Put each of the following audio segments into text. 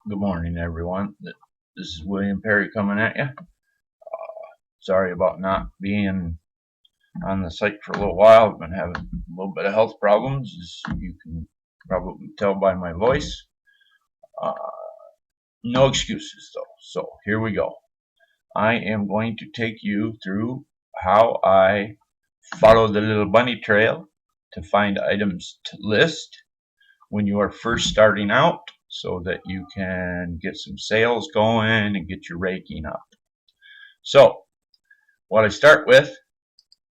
Good morning, everyone. This is William Perry coming at you. Sorry about not being on the site for a little while. I've been having a little bit of health problems, as you can probably tell by my voice. Uh, no excuses, though. So here we go. I am going to take you through how I follow the little bunny trail to find items to list when you are first starting out so that you can get some sales going and get your raking up. So, what I start with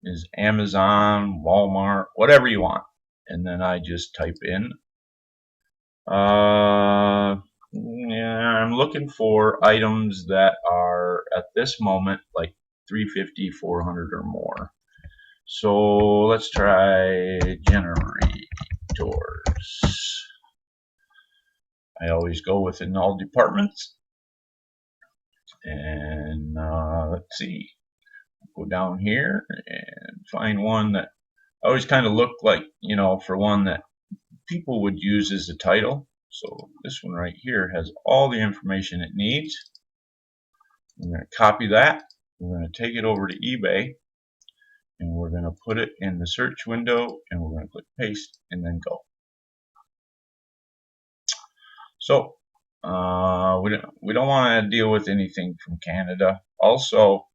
is Amazon, Walmart, whatever you want. And then I just type in, yeah, I'm looking for items that are at this moment like 350, 400 or more. So let's try generators. I always go within all departments. And let's see, go down here and find one that I always kind of look like, for one that people would use as a title. So this one right here has all the information it needs. I'm going to copy that. We're going to take it over to eBay and we're going to put it in the search window and we're going to click paste and then go. So we don't want to deal with anything from Canada. Also,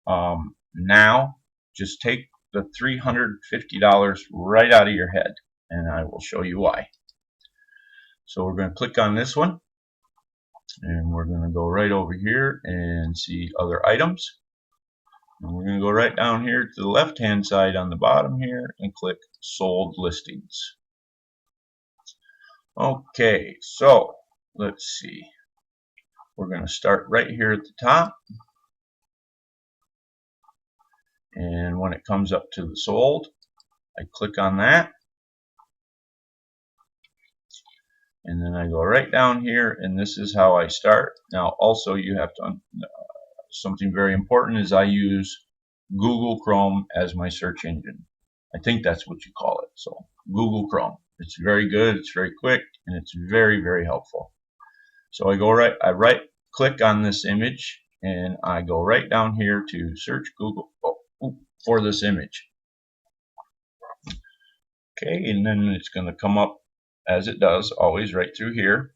now just take the $350 right out of your head, and I will show you why. So we're going to click on this one, and we're going to go right over here and see other items. And we're going to go right down here to the left-hand side on the bottom here and click sold listings. Okay, so let's see. We're going to start right here at the top. And when it comes up to the sold, I click on that. And then I go right down here, and this is how I start. Now, also, you have to, something very important is I use Google Chrome as my search engine. I think that's what you call it. So, Google Chrome. It's very good, it's very quick, and it's very, very helpful. So I right click on this image, and I go right down here to search Google for this image. Okay, and then it's going to come up as it does always right through here.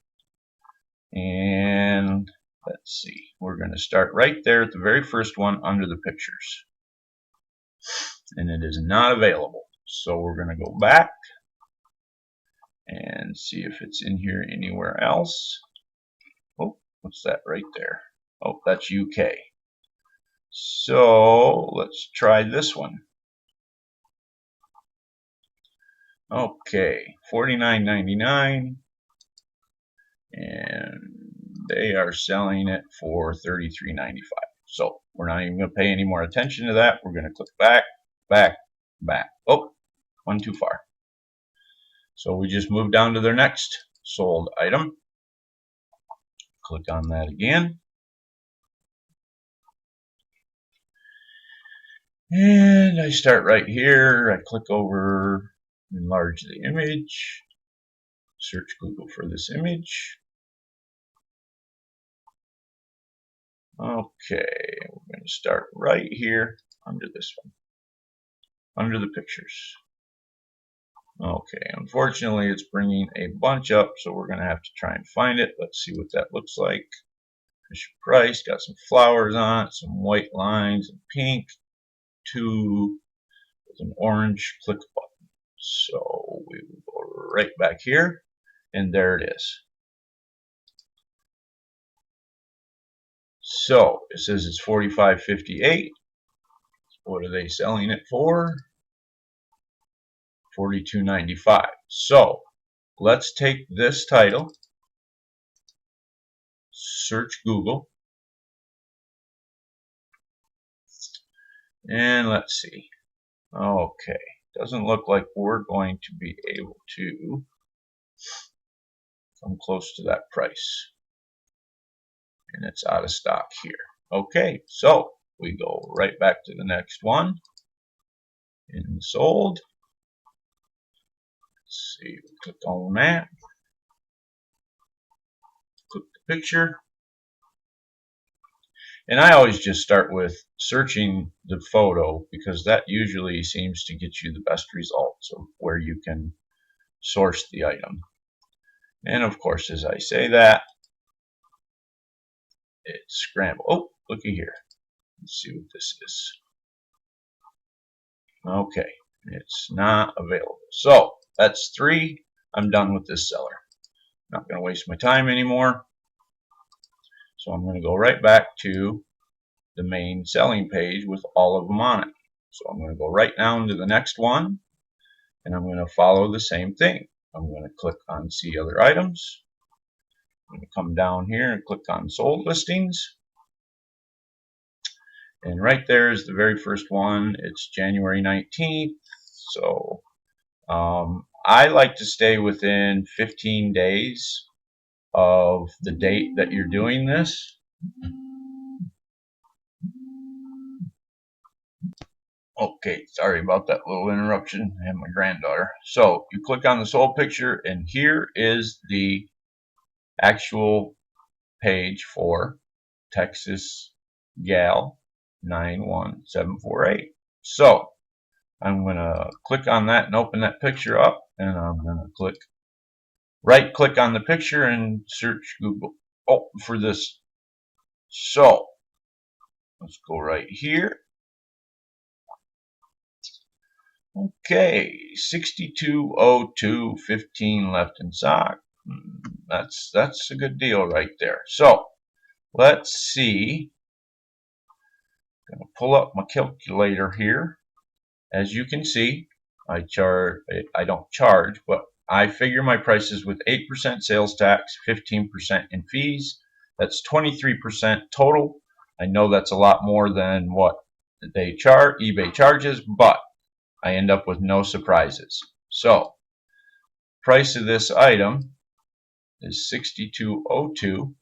And let's see, we're going to start right there at the very first one under the pictures. And it is not available. So we're going to go back and see if it's in here anywhere else. Oh, what's that right there? Oh, that's UK. So let's try this one. Okay, $49.99, and they are selling it for $33.95. So we're not even going to pay any more attention to that. We're going to click back, back, back. Oh, one too far. So we just moved down to their next sold item. Click on that again. And I start right here. I click over, enlarge the image, search Google for this image. Okay, we're going to start right here under this one, under the pictures. Okay, unfortunately it's bringing a bunch up, so we're going to have to try and find it. Let's see what that looks like. Fisher Price, got some flowers on it, some white lines and pink, two with an orange click button. So we will go right back here, and there it is. So it says it's $45.58. What are they selling it for? $42.95. So let's take this title, search Google, and let's see. Okay, doesn't look like we're going to be able to come close to that price. And it's out of stock here. Okay, so we go right back to the next one. In sold. Let's see, we click on that. click the picture. And I always just start with searching the photo because that usually seems to get you the best results of where you can source the item. And of course, as I say that, it's scrambled. Oh, looky here. Let's see what this is. Okay, it's not available. So that's 3. I'm done with this seller. Not going to waste my time anymore. So I'm going to go right back to the main selling page with all of them on it. So I'm going to go right down to the next one, and I'm going to follow the same thing. I'm going to click on see other items. I'm going to come down here and click on sold listings. And right there is the very first one. It's January 19th. So I like to stay within 15 days of the date that you're doing this. Okay, sorry about that little interruption. I have my granddaughter. So you click on the sold picture, and here is the actual page for Texas Gal 91748. So I'm going to click on that and open that picture up, and I'm going to right click on the picture and search Google for this. So let's go right here. Okay, 6202.15 left in stock. That's a good deal right there. So let's see. I'm going to pull up my calculator here. As you can see, I don't charge, but I figure my prices with 8% sales tax, 15% in fees. That's 23% total. I know that's a lot more than what eBay charges, but I end up with no surprises. So, price of this item is $62.02.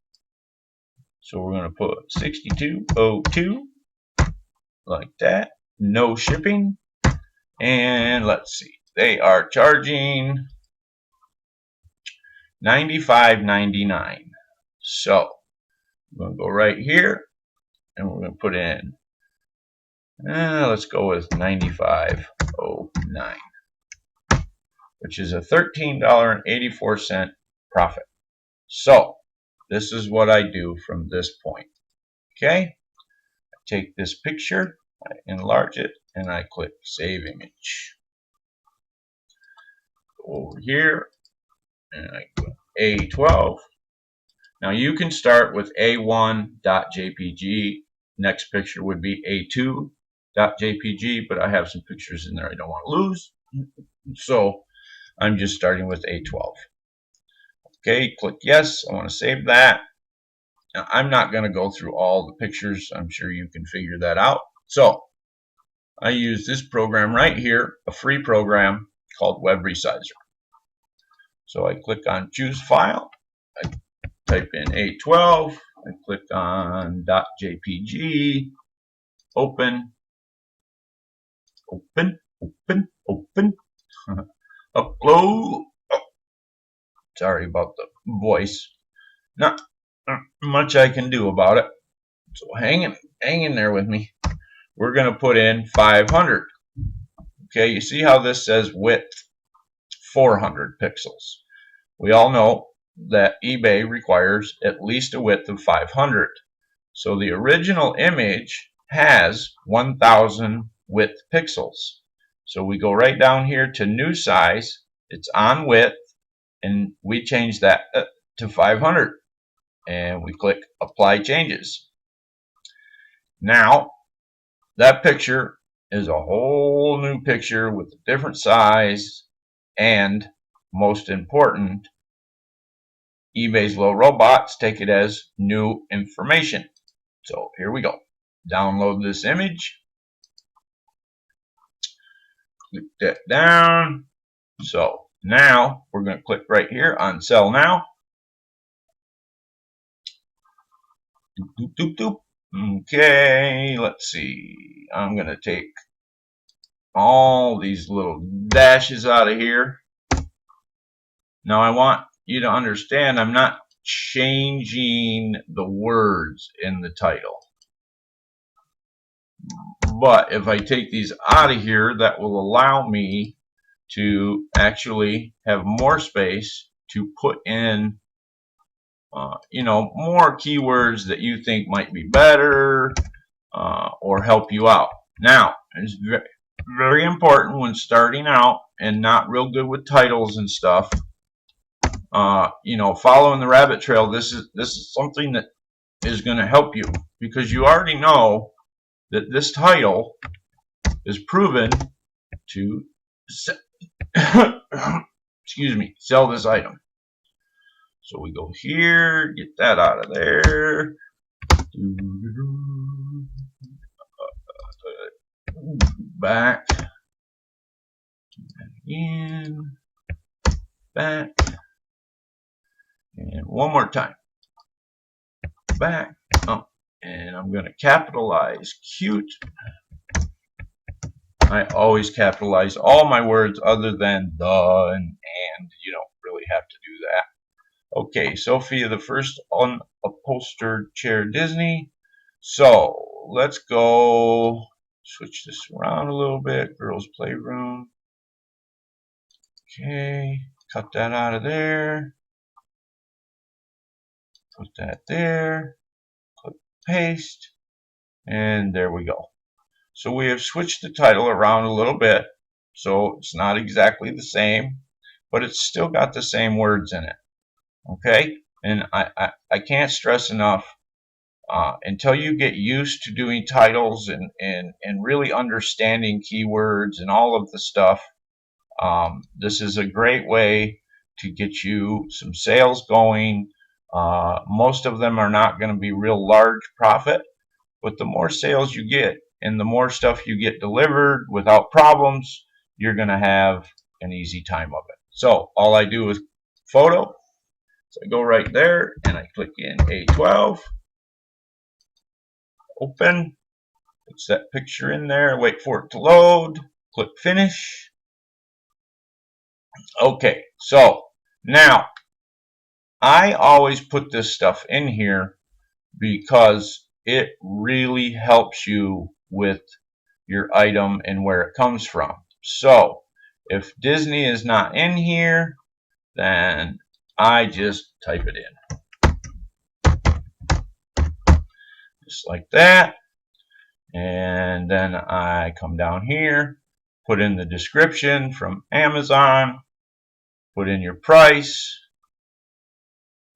So we're going to put $62.02 like that. No shipping. And let's see. They are charging $95.99. So we're going to go right here and we're going to put in, let's go with $95.09, which is a $13.84 profit. So this is what I do from this point. Okay, I take this picture, I enlarge it, and I click Save Image. Go over here, and I go A12. Now you can start with A1.jpg. Next picture would be A2.jpg, but I have some pictures in there I don't want to lose. So I'm just starting with A12. Okay, click yes. I want to save that. Now, I'm not going to go through all the pictures. I'm sure you can figure that out. So I use this program right here, a free program called Web Resizer. So I click on Choose File. I type in A12. I click on .jpg. Open. Open. Open. Open. Upload. Oh, sorry about the voice. Not much I can do about it. So hang in there with me. We're going to put in 500. Okay, you see how this says width 400 pixels. We all know that eBay requires at least a width of 500. So the original image has 1000 width pixels. So we go right down here to new size. It's on width, and we change that to 500. And we click Apply Changes. Now, that picture is a whole new picture with a different size, and most important, eBay's little robots take it as new information. So here we go. Download this image. Click that down. So now we're going to click right here on Sell Now. Doop, doop, doop. Okay, let's see. I'm going to take all these little dashes out of here. Now I want you to understand I'm not changing the words in the title. But if I take these out of here, that will allow me to actually have more space to put in, more keywords that you think might be better or help you out. Now, it's very, very important when starting out and not real good with titles and stuff. Following the rabbit trail. This is something that is going to help you, because you already know that this title is proven to excuse me, sell this item. So we go here, get that out of there. Back, in, back, and one more time. Back, and I'm going to capitalize cute. I always capitalize all my words other than the and. You don't really have to do that. Okay, Sophia the First unupholstered chair Disney. So let's go switch this around a little bit. Girls Playroom. Okay, cut that out of there. Put that there. Click paste. And there we go. So we have switched the title around a little bit. So it's not exactly the same, but it's still got the same words in it. Okay? And I can't stress enough, until you get used to doing titles and really understanding keywords and all of the stuff, this is a great way to get you some sales going. Most of them are not going to be real large profit, but the more sales you get and the more stuff you get delivered without problems, you're going to have an easy time of it. So all I do is photo. So I go right there and I click in A12. Open. Puts that picture in there. Wait for it to load. Click finish. Okay, so now I always put this stuff in here because it really helps you with your item and where it comes from. So if Disney is not in here, then I just type it in. Just like that. And then I come down here, put in the description from Amazon, put in your price,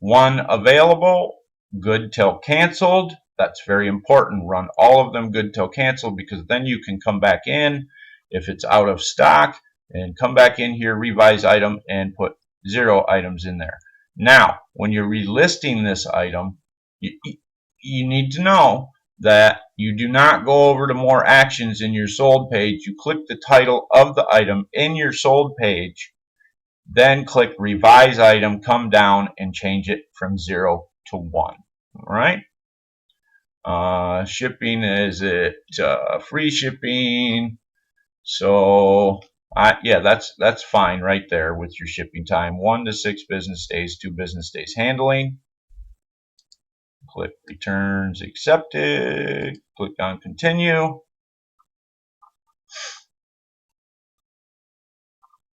one available, good till canceled. That's very important. Run all of them good till canceled, because then you can come back in if it's out of stock and come back in here, revise item, and put 0 items in there. Now, when you're relisting this item, you need to know that you do not go over to more actions in your sold page. You click the title of the item in your sold page, then click revise item, come down and change it from 0 to 1. All right. Shipping, is it free shipping? So yeah, that's fine right there with your shipping time. 1 to 6 business days, 2 business days handling. Click returns accepted. Click on continue.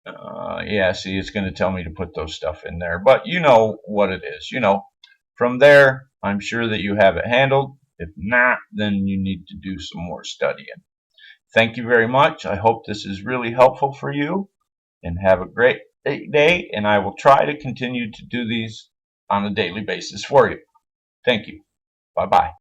Yeah, see, it's going to tell me to put those stuff in there, but you know what it is. From there, I'm sure that you have it handled. If not, then you need to do some more studying. Thank you very much. I hope this is really helpful for you, and have a great day, and I will try to continue to do these on a daily basis for you. Thank you. Bye-bye.